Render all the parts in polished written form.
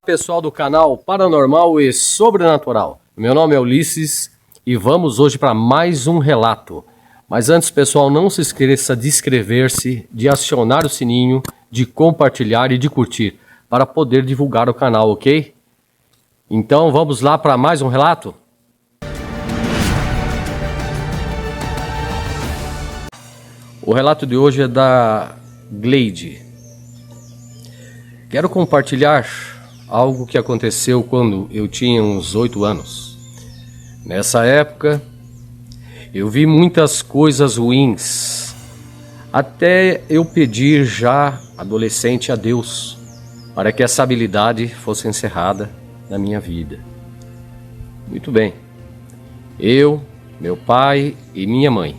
Pessoal do canal Paranormal e Sobrenatural. Meu nome é Ulisses e vamos hoje para mais um relato. Mas antes, pessoal, não se esqueça de inscrever-se, de acionar o sininho, de compartilhar e de curtir para poder divulgar o canal, ok? Então vamos lá para mais um relato? O relato de hoje é da Gleide. Quero compartilhar algo que aconteceu quando eu tinha uns 8 anos. Nessa época, eu vi muitas coisas ruins, até eu pedir já adolescente a Deus para que essa habilidade fosse encerrada na minha vida. Muito bem. Eu, meu pai e minha mãe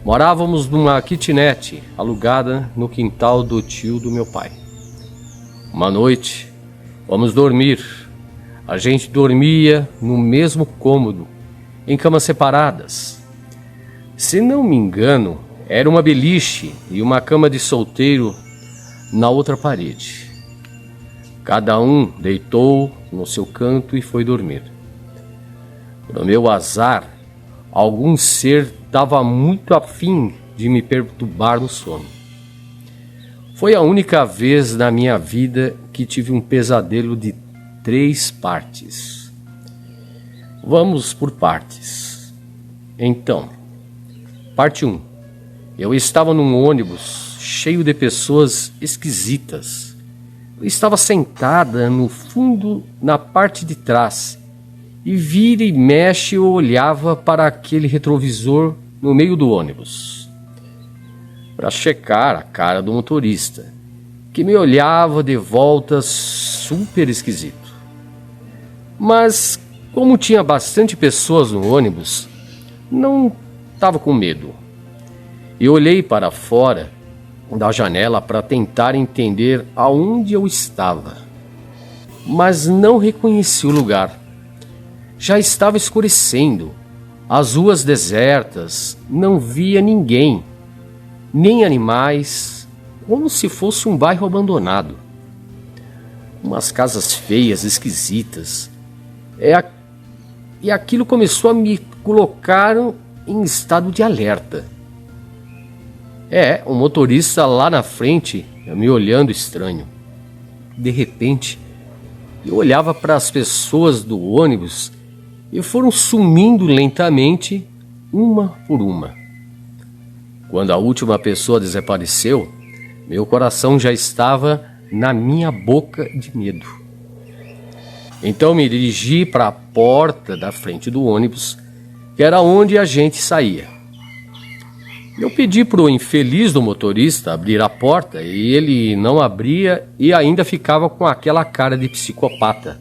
morávamos numa kitnet alugada no quintal do tio do meu pai. Uma noite, vamos dormir. A gente dormia no mesmo cômodo, em camas separadas. Se não me engano, era uma beliche e uma cama de solteiro na outra parede. Cada um deitou no seu canto e foi dormir. Para o meu azar, algum ser estava muito afim de me perturbar no sono. Foi a única vez na minha vida que tive um pesadelo de 3 partes. Vamos por partes. Então, parte 1. Eu estava num ônibus cheio de pessoas esquisitas. Eu estava sentada no fundo, na parte de trás, e vira e mexe eu olhava para aquele retrovisor no meio do ônibus para checar a cara do motorista, que me olhava de volta super esquisito. Mas, como tinha bastante pessoas no ônibus, não estava com medo. Eu olhei para fora da janela para tentar entender aonde eu estava, mas não reconheci o lugar. Já estava escurecendo, as ruas desertas, não via ninguém, nem animais, como se fosse um bairro abandonado. Umas casas feias, esquisitas. E aquilo começou a me colocar em estado de alerta. O motorista lá na frente, me olhando estranho. De repente, eu olhava para as pessoas do ônibus e foram sumindo lentamente, uma por uma. Quando a última pessoa desapareceu, meu coração já estava na minha boca de medo. Então me dirigi para a porta da frente do ônibus, que era onde a gente saía. Eu pedi para o infeliz do motorista abrir a porta e ele não abria e ainda ficava com aquela cara de psicopata.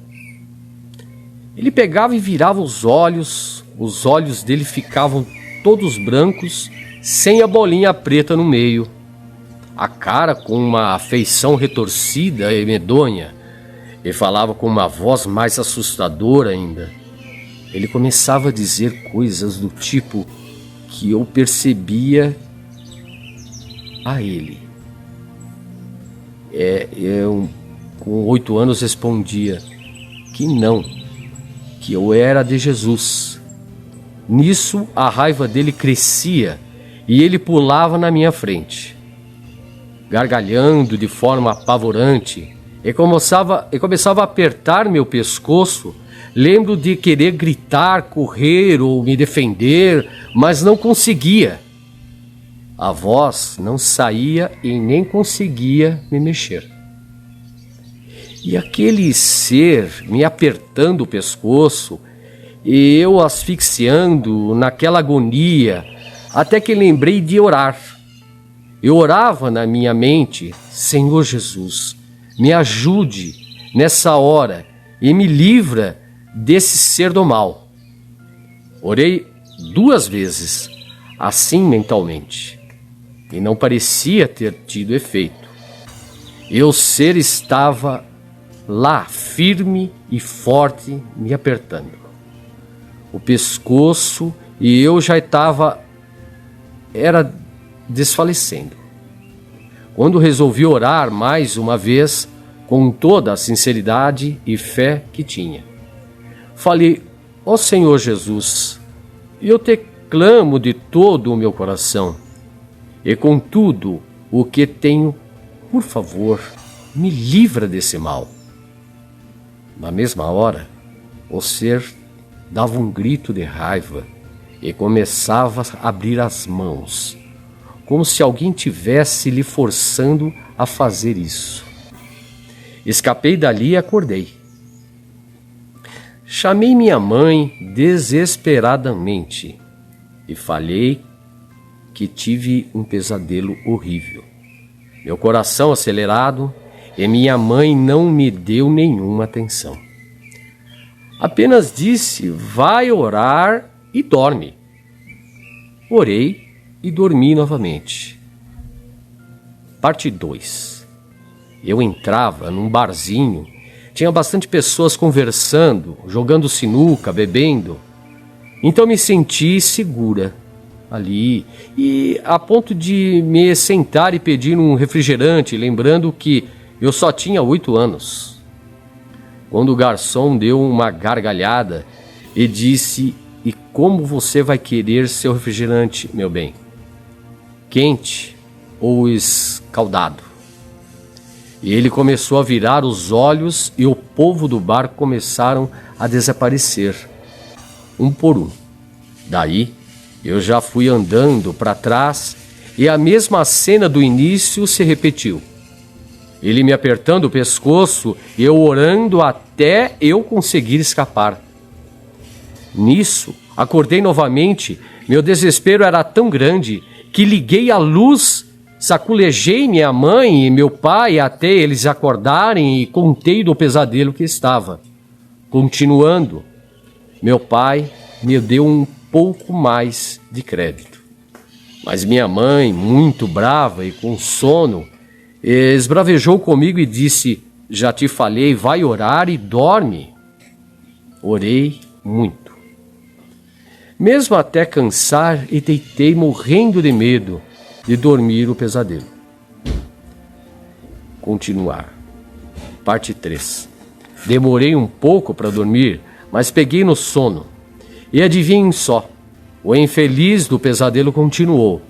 Ele pegava e virava os olhos dele ficavam todos brancos, sem a bolinha preta no meio. A cara com uma feição retorcida e medonha. Ele falava com uma voz mais assustadora ainda. Ele começava a dizer coisas do tipo que eu percebia a ele. Eu, com 8 anos, respondia que não, que eu era de Jesus. Nisso, a raiva dele crescia e ele pulava na minha frente, gargalhando de forma apavorante, e começava a apertar meu pescoço. Lembro de querer gritar, correr ou me defender, mas não conseguia. A voz não saía e nem conseguia me mexer. E aquele ser me apertando o pescoço, e eu asfixiando naquela agonia, até que lembrei de orar. Eu orava na minha mente: Senhor Jesus, me ajude nessa hora e me livra desse ser do mal. Orei 2 vezes, assim mentalmente, e não parecia ter tido efeito. E o ser estava lá, firme e forte, me apertando o pescoço, e eu já estava desfalecendo. Quando resolvi orar mais uma vez, com toda a sinceridade e fé que tinha. Falei: ó Senhor Jesus, eu te clamo de todo o meu coração, e com tudo o que tenho, por favor, me livra desse mal. Na mesma hora, o ser dava um grito de raiva e começava a abrir as mãos, como se alguém tivesse lhe forçando a fazer isso. Escapei dali e acordei. Chamei minha mãe desesperadamente e falei que tive um pesadelo horrível. Meu coração acelerado, e minha mãe não me deu nenhuma atenção. Apenas disse: vai orar e dorme. Orei e dormi novamente. Parte 2. Eu entrava num barzinho, tinha bastante pessoas conversando, jogando sinuca, bebendo. Então me senti segura ali, e a ponto de me sentar e pedir um refrigerante, lembrando que eu só tinha 8 anos. Quando o garçom deu uma gargalhada e disse: e como você vai querer seu refrigerante, meu bem? Quente ou escaldado? E ele começou a virar os olhos e o povo do bar começaram a desaparecer, um por um. Daí eu já fui andando para trás e a mesma cena do início se repetiu. Ele me apertando o pescoço e eu orando até eu conseguir escapar. Nisso, acordei novamente. Meu desespero era tão grande que liguei a luz, saculejei minha mãe e meu pai até eles acordarem e contei do pesadelo que estava. Continuando, meu pai me deu um pouco mais de crédito. Mas minha mãe, muito brava e com sono, esbravejou comigo e disse: já te falei, vai orar e dorme. Orei muito, mesmo até cansar, e deitei morrendo de medo de dormir o pesadelo. Continuar. Parte 3. Demorei um pouco para dormir, mas peguei no sono. E adivinhem só, o infeliz do pesadelo continuou.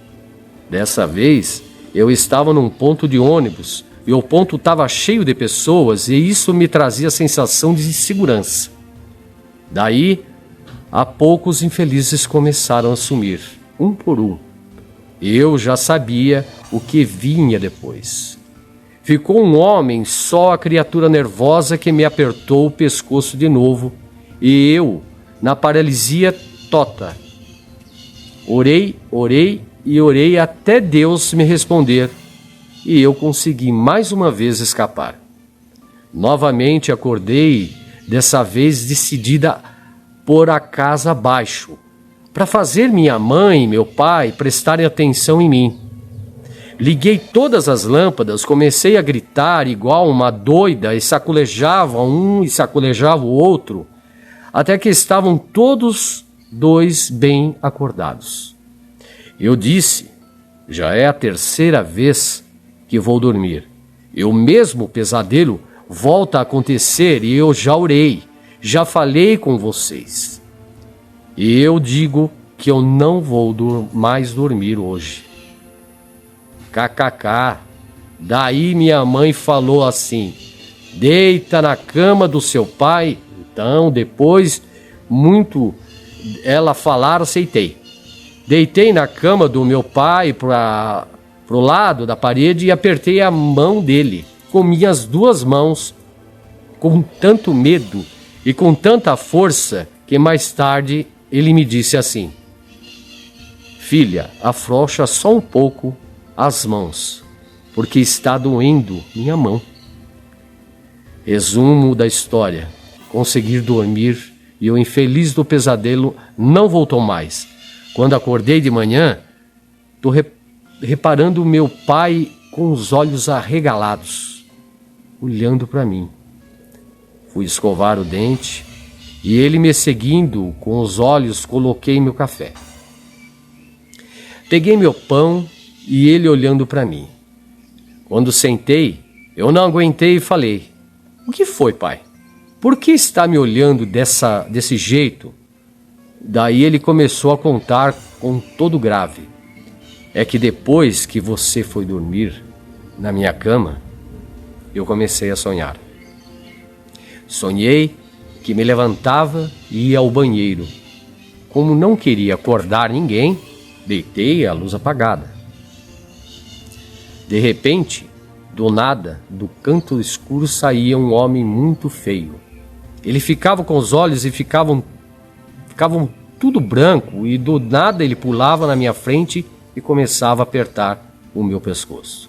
Dessa vez, eu estava num ponto de ônibus e o ponto estava cheio de pessoas e isso me trazia a sensação de insegurança. Daí, a pouco os infelizes começaram a sumir, um por um. Eu já sabia o que vinha depois. Ficou um homem, só a criatura nervosa que me apertou o pescoço de novo, e eu, na paralisia tota. Orei e orei até Deus me responder, e eu consegui mais uma vez escapar. Novamente acordei, dessa vez decidida por a casa abaixo, para fazer minha mãe e meu pai prestarem atenção em mim. Liguei todas as lâmpadas, comecei a gritar igual uma doida e sacolejava um e sacolejava o outro, até que estavam todos dois bem acordados. Eu disse: já é a terceira vez que vou dormir. E o mesmo pesadelo volta a acontecer e eu já orei, já falei com vocês. E eu digo que eu não vou mais dormir hoje. KKK. Daí minha mãe falou assim: deita na cama do seu pai. Então, depois, muito ela falar, aceitei. Deitei na cama do meu pai pro lado da parede e apertei a mão dele com minhas 2 mãos, com tanto medo e com tanta força que mais tarde ele me disse assim: filha, afrouxa só um pouco as mãos, porque está doendo minha mão. Resumo da história: consegui dormir e o infeliz do pesadelo não voltou mais. Quando acordei de manhã, estou reparando meu pai com os olhos arregalados, olhando para mim. Fui escovar o dente e ele me seguindo com os olhos, coloquei meu café. Peguei meu pão e ele olhando para mim. Quando sentei, Eu não aguentei e falei: o que foi, pai? Por que está me olhando desse jeito? Daí ele começou a contar com todo grave. É que depois que você foi dormir na minha cama, eu comecei a sonhar. Sonhei que me levantava e ia ao banheiro. Como não queria acordar ninguém, deitei a luz apagada. De repente, do nada, do canto escuro saía um homem muito feio. Ele ficava com os olhos e ficavam tudo branco, e do nada ele pulava na minha frente e começava a apertar o meu pescoço.